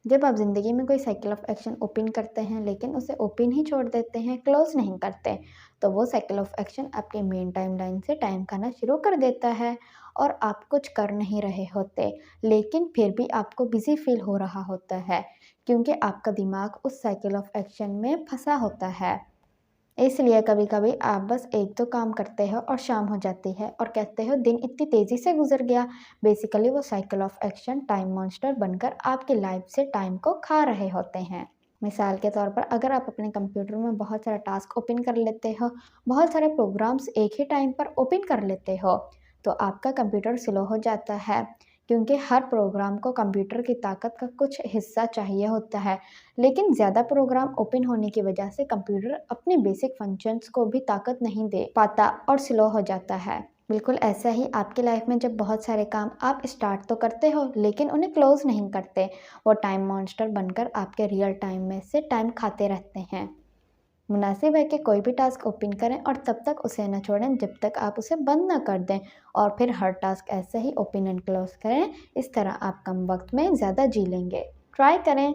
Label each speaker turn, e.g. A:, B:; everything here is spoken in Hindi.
A: जब आप ज़िंदगी में कोई साइकिल ऑफ एक्शन ओपन करते हैं लेकिन उसे ओपन ही छोड़ देते हैं, क्लोज़ नहीं करते, तो वो साइकिल ऑफ एक्शन आपके मेन टाइमलाइन से टाइम खाना शुरू कर देता है और आप कुछ कर नहीं रहे होते, लेकिन फिर भी आपको बिज़ी फ़ील हो रहा होता है क्योंकि आपका दिमाग उस साइकिल ऑफ एक्शन में फँसा होता है। इसलिए कभी-कभी आप बस 1-2 काम करते हो और शाम हो जाती है और कहते हो दिन इतनी तेज़ी से गुज़र गया। बेसिकली वो cycle of action time monster बनकर आपकी लाइफ से टाइम को खा रहे होते हैं। मिसाल के तौर पर अगर आप अपने कंप्यूटर में बहुत सारा टास्क ओपन कर लेते हो, बहुत सारे प्रोग्राम्स एक ही टाइम पर ओपन कर लेते हो, तो आपका कंप्यूटर स्लो हो जाता है क्योंकि हर प्रोग्राम को कंप्यूटर की ताकत का कुछ हिस्सा चाहिए होता है। लेकिन ज़्यादा प्रोग्राम ओपन होने की वजह से कंप्यूटर अपने बेसिक फंक्शंस को भी ताकत नहीं दे पाता और स्लो हो जाता है। बिल्कुल ऐसा ही आपकी लाइफ में जब बहुत सारे काम आप स्टार्ट तो करते हो लेकिन उन्हें क्लोज नहीं करते, वो टाइम मॉन्स्टर बनकर आपके रियल टाइम में से टाइम खाते रहते हैं। मुनासिब है कि कोई भी टास्क ओपन करें और तब तक उसे न छोड़ें जब तक आप उसे बंद ना कर दें, और फिर हर टास्क ऐसे ही ओपन एंड क्लोज करें। इस तरह आप कम वक्त में ज़्यादा जी लेंगे। ट्राई करें।